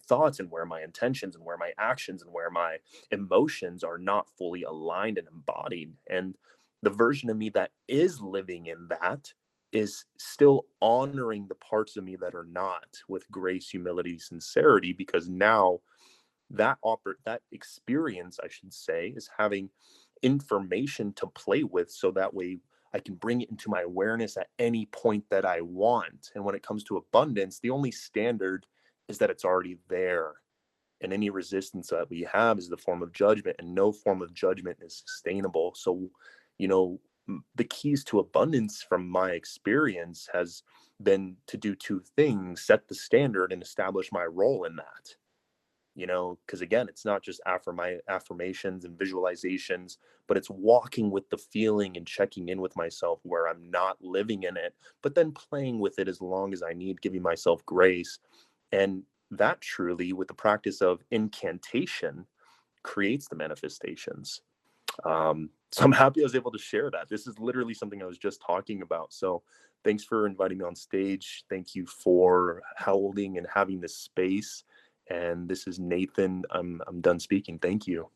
thoughts and where my intentions and where my actions and where my emotions are not fully aligned and embodied. And the version of me that is living in that is still honoring the parts of me that are not, with grace, humility, sincerity, because now that experience, I should say, is having information to play with, so that way I can bring it into my awareness at any point that I want. And when it comes to abundance, the only standard is that it's already there. And any resistance that we have is the form of judgment, and no form of judgment is sustainable. So, you know, the keys to abundance from my experience has been to do two things: set the standard and establish my role in that. You know, because again, it's not just affirmations and visualizations, but it's walking with the feeling and checking in with myself where I'm not living in it, but then playing with it as long as I need, giving myself grace. And that truly, with the practice of incantation, creates the manifestations. So I'm happy I was able to share that. This is literally something I was just talking about. So thanks for inviting me on stage. Thank you for holding and having this space. And this is Nathan. I'm done speaking. Thank you.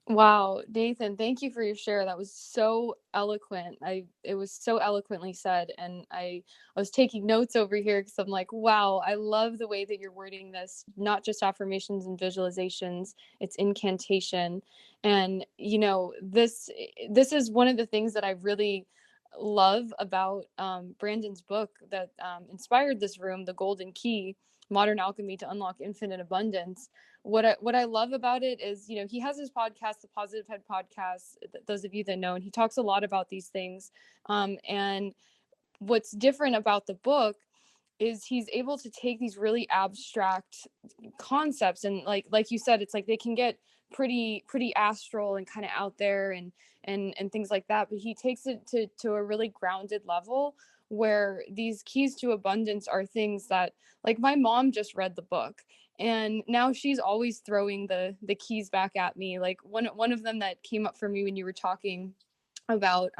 Wow, Nathan, thank you for your share. That was so eloquent. It was so eloquently said, and I was taking notes over here because I'm like, wow, I love the way that you're wording this. Not just affirmations and visualizations, it's incantation. And you know, this is one of the things that I really love about Brandon's book that inspired this room, The Golden Key: Modern Alchemy to Unlock Infinite Abundance. What I love about it is, you know, he has his podcast, the Positive Head Podcast, those of you that know, and he talks a lot about these things. And what's different about the book is he's able to take these really abstract concepts, and like you said, it's like they can get pretty astral and kind of out there and things like that, but he takes it to a really grounded level where these keys to abundance are things that, like, my mom just read the book and now she's always throwing the keys back at me. Like one of them that came up for me when you were talking about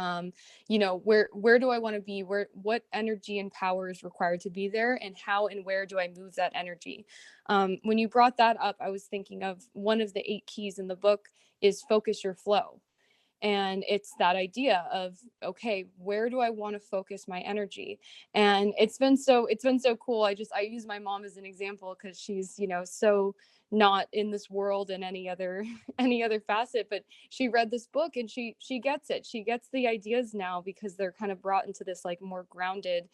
you know, where do I want to be, what energy and power is required to be there, and how and where do I move that energy. When you brought that up, I was thinking of one of the 8 keys in the book is focus your flow. And it's that idea of, okay, where do I want to focus my energy? And it's been so cool. I use my mom as an example because she's, you know, so not in this world in any other any other facet, but she read this book and she gets it. She gets the ideas now because they're kind of brought into this like more grounded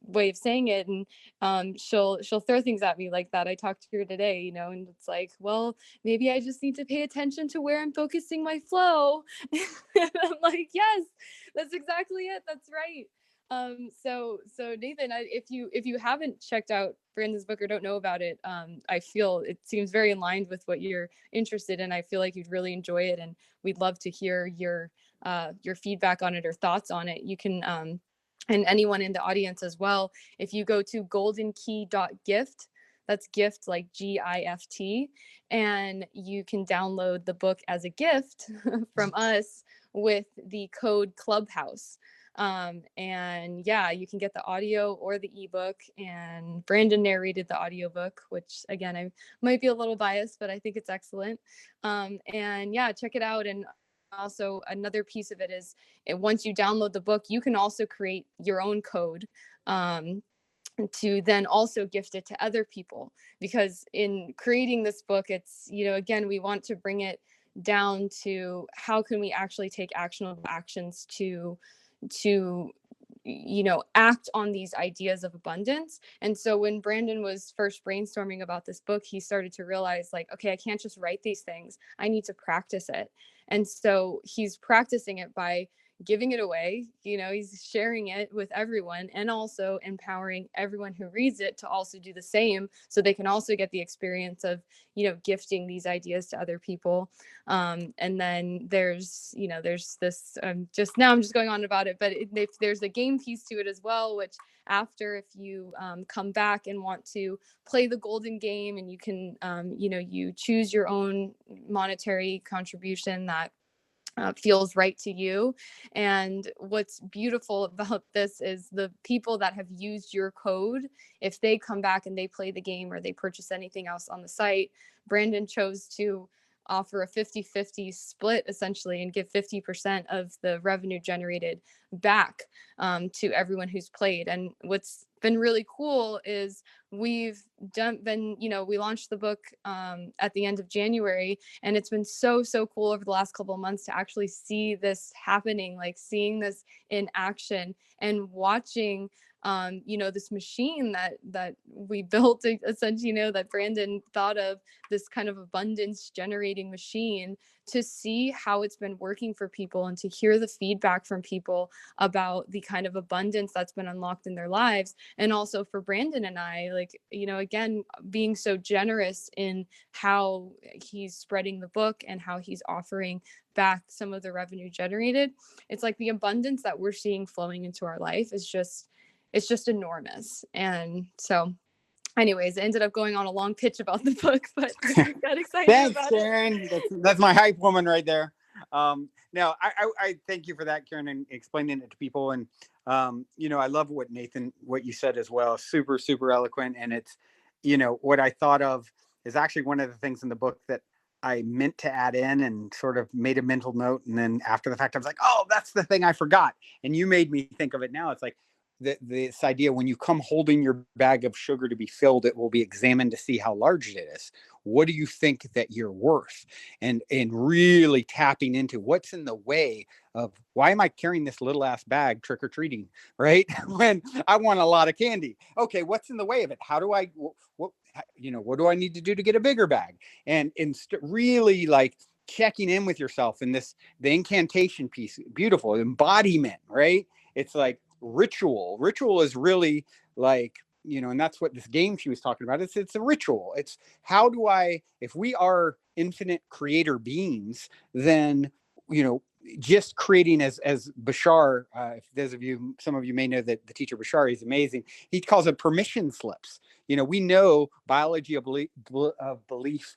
way of saying it. And she'll throw things at me like that. I talked to her today, you know, and it's like, well, maybe I just need to pay attention to where I'm focusing my flow. And I'm like, yes, that's exactly it. That's right. So Nathan, if you haven't checked out Brandon's book or don't know about it, I feel it seems very aligned with what you're interested in. I feel like you'd really enjoy it, and we'd love to hear your feedback on it or thoughts on it. You can and anyone in the audience as well, if you go to goldenkey.gift, that's gift like GIFT, and you can download the book as a gift from us with the code Clubhouse. And yeah, you can get the audio or the ebook, and Brandon narrated the audiobook, which again, I might be a little biased, but I think it's excellent. And yeah, check it out. And also another piece of it is once you download the book, you can also create your own code to then also gift it to other people, because in creating this book, it's, you know, again, we want to bring it down to how can we actually take actionable actions to you know, act on these ideas of abundance. And so when Brandon was first brainstorming about this book, he started to realize, like, okay, I can't just write these things, I need to practice it. And so he's practicing it by, giving it away. He's sharing it with everyone, and also empowering everyone who reads it to also do the same, so they can also get the experience of, gifting these ideas to other people. And then there's this, I'm just going on about it, but there's a game piece to it as well, which after, if you come back and want to play the golden game, and you can, you choose your own monetary contribution that feels right to you. And what's beautiful about this is the people that have used your code, if they come back and they play the game or they purchase anything else on the site, Brandon chose to offer a 50-50 split essentially, and give 50% of the revenue generated back to everyone who's played. And what's been really cool is we've been, we launched the book at the end of January, and it's been so cool over the last couple of months to actually see this happening, like seeing this in action and watching this machine that we built, essentially, that Brandon thought of, this kind of abundance generating machine, to see how it's been working for people and to hear the feedback from people about the kind of abundance that's been unlocked in their lives. And also for Brandon and I, like, again, being so generous in how he's spreading the book and how he's offering back some of the revenue generated. It's like the abundance that we're seeing flowing into our life is just, it's just enormous. And so anyways, I ended up going on a long pitch about the book, but I got excited Thanks, about Karen. That's my hype woman right there. Now, I thank you for that, Karen, and explaining it to people. And, I love what you said as well. Super, super eloquent. And it's, what I thought of is actually one of the things in the book that I meant to add in and sort of made a mental note. And then after the fact, I was like, oh, that's the thing I forgot. And you made me think of it now. It's like, this idea, when you come holding your bag of sugar to be filled, it will be examined to see how large it is. What do you think that you're worth? And really tapping into what's in the way of, why am I carrying this little ass bag trick-or-treating, right? When I want a lot of candy. Okay, what's in the way of it? How do I, what do I need to do to get a bigger bag? And really like checking in with yourself in this, the incantation piece, beautiful embodiment, right? It's like, ritual is really like, and that's what this game she was talking about. It's a ritual. It's how do I, if we are infinite creator beings, then, just creating, as Bashar, if those of you, some of you may know that the teacher Bashar, he's amazing. He calls it permission slips. We know biology of belief.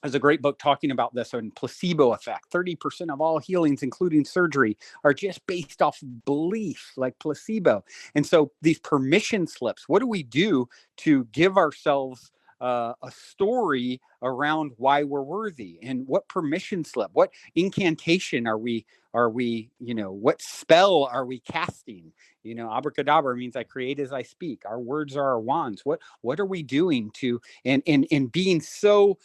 There's a great book talking about this on placebo effect. 30% of all healings, including surgery, are just based off belief, like placebo. And so these permission slips, what do we do to give ourselves a story around why we're worthy? And what permission slip, what incantation are we, what spell are we casting? Abracadabra means I create as I speak. Our words are our wands. What are we doing to, and being so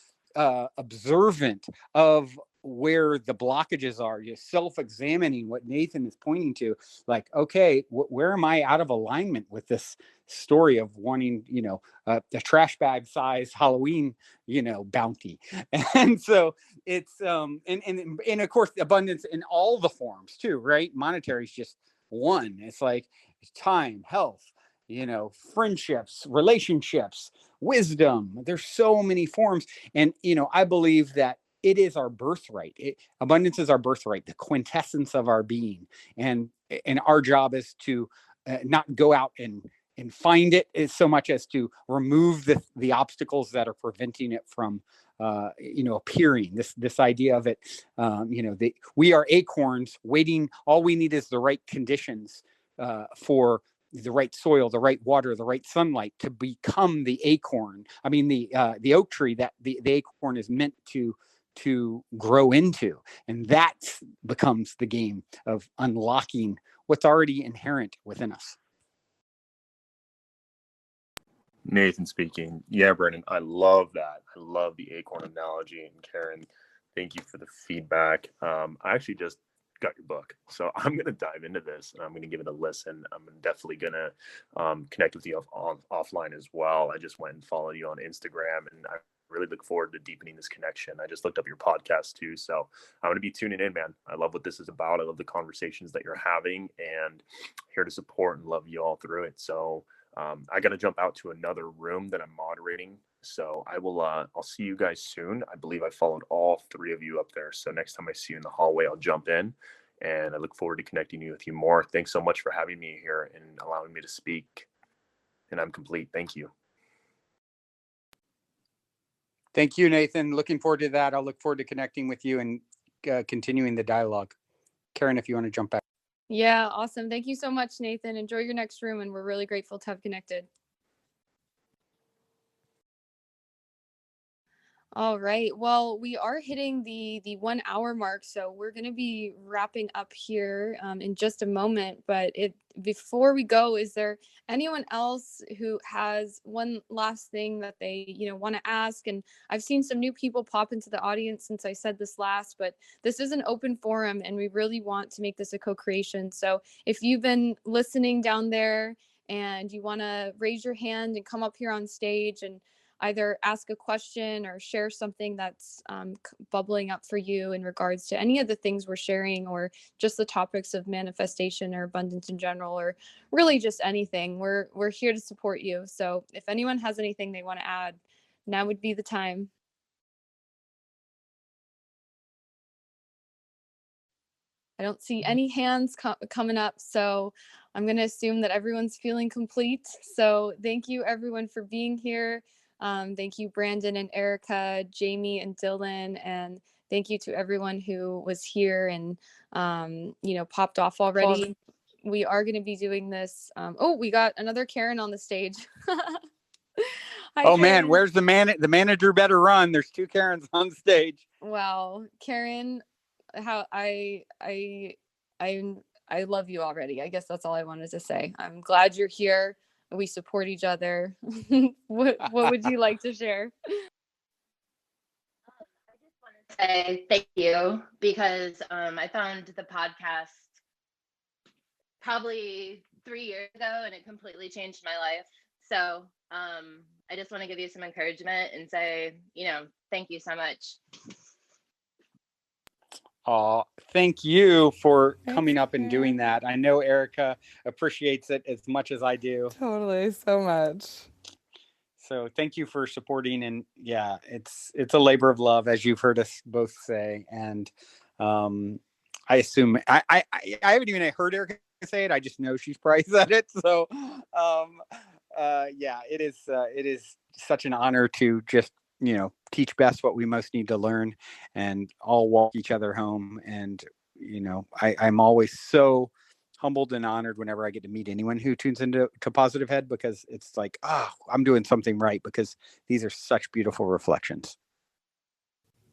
observant of where the blockages are, just self-examining what Nathan is pointing to, like, okay, where am I out of alignment with this story of wanting, a trash bag size Halloween, bounty. And so it's, and of course, abundance in all the forms too, right? Monetary is just one. It's like time, health, friendships, relationships, wisdom. There's so many forms. And, I believe that it is our birthright. Abundance is our birthright, the quintessence of our being. And our job is to not go out and find it, is so much as to remove the obstacles that are preventing it from appearing. This idea of it, we are acorns waiting. All we need is the right conditions for the right soil, the right water, the right sunlight to become the acorn. I mean, the oak tree that the acorn is meant to grow into. And that becomes the game of unlocking what's already inherent within us. Nathan speaking. Yeah, Brendan, I love that. I love the acorn analogy. And Karen, thank you for the feedback. I actually just got your book, so I'm going to dive into this and I'm going to give it a listen. I'm definitely going to connect with you offline as well. I just went and followed you on Instagram, and I really look forward to deepening this connection. I just looked up your podcast too, so I'm going to be tuning in, man. I love what this is about. I love the conversations that you're having, and here to support and love you all through it. So I got to jump out to another room that I'm moderating. So I'll see you guys soon. I believe I followed all 3 of you up there. So next time I see you in the hallway, I'll jump in, and I look forward to connecting with you more. Thanks so much for having me here and allowing me to speak. And I'm complete. Thank you. Thank you, Nathan. Looking forward to that. I'll look forward to connecting with you and continuing the dialogue. Karen, if you want to jump back. Yeah, awesome. Thank you so much, Nathan. Enjoy your next room, and we're really grateful to have connected. All right. Well, we are hitting the 1 hour mark, so we're going to be wrapping up here in just a moment. But before we go, is there anyone else who has one last thing that they want to ask? And I've seen some new people pop into the audience since I said this last, but this is an open forum, and we really want to make this a co-creation. So if you've been listening down there and you want to raise your hand and come up here on stage and either ask a question or share something that's bubbling up for you in regards to any of the things we're sharing, or just the topics of manifestation or abundance in general, or really just anything, we're here to support you. So if anyone has anything they want to add, now would be the time. I don't see any hands coming up, so I'm going to assume that everyone's feeling complete. So thank you everyone for being here. Thank you, Brandon and Erica, Jamie and Dylan, and thank you to everyone who was here and, popped off already. We are going to be doing this. We got another Karen on the stage. Hi, Oh, Karen. man, where's the manager better run. There's 2 Karens on stage. Wow. Karen, how I love you already. I guess that's all I wanted to say. I'm glad you're here. We support each other. What would you like to share? I just want to say thank you, because I found the podcast probably 3 years ago, and it completely changed my life. So I just want to give you some encouragement and say, thank you so much. Oh, thank you for coming up and doing that. I know Erica appreciates it as much as I do. Totally, so much. So thank you for supporting. And yeah, it's a labor of love, as you've heard us both say. And I assume I haven't even heard Erica say it. I just know she's probably said it. So yeah, it is such an honor to just teach best what we most need to learn, and all walk each other home. And I'm always so humbled and honored whenever I get to meet anyone who tunes into Positive Head, because it's like, I'm doing something right, because these are such beautiful reflections.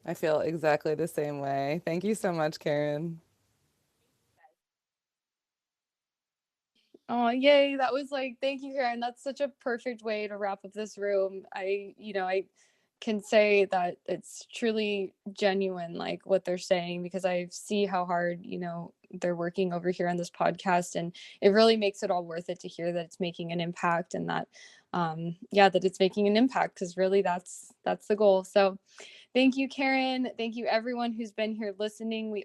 I feel exactly the same way. Thank you so much, Karen. Oh, yay. That was thank you, Karen. That's such a perfect way to wrap up this room. I can say that it's truly genuine, what they're saying, because I see how hard, they're working over here on this podcast, and it really makes it all worth it to hear that it's making an impact, and that, that it's making an impact, because really that's the goal. So thank you, Karen. Thank you, everyone who's been here listening. We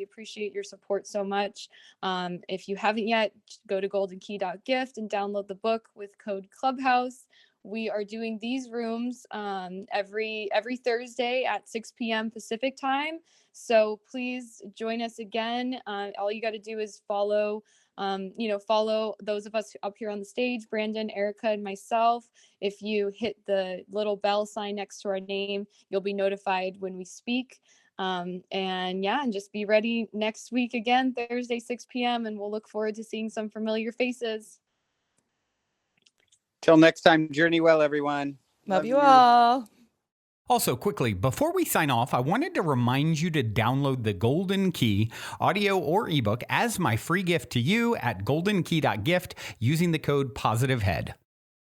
appreciate your support so much. If you haven't yet, go to goldenkey.gift and download the book with code Clubhouse. We are doing these rooms every Thursday at 6 p.m. Pacific time. So please join us again. All you got to do is follow those of us up here on the stage, Brandon, Erica, and myself. If you hit the little bell sign next to our name, you'll be notified when we speak. And just be ready next week again, Thursday, 6 p.m. And we'll look forward to seeing some familiar faces. Till next time, journey well, everyone. Love you all. Also, quickly, before we sign off, I wanted to remind you to download the Golden Key, audio or ebook, as my free gift to you at goldenkey.gift using the code POSITIVEHEAD.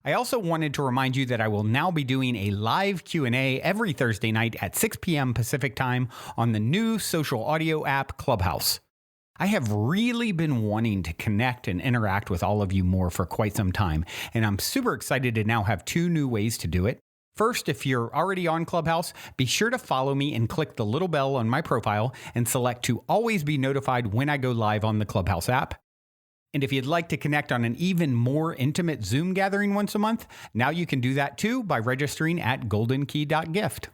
I also wanted to remind you that I will now be doing a live Q&A every Thursday night at 6 p.m. Pacific time on the new social audio app Clubhouse. I have really been wanting to connect and interact with all of you more for quite some time, and I'm super excited to now have 2 new ways to do it. First, if you're already on Clubhouse, be sure to follow me and click the little bell on my profile and select to always be notified when I go live on the Clubhouse app. And if you'd like to connect on an even more intimate Zoom gathering once a month, now you can do that too by registering at goldenkey.gift.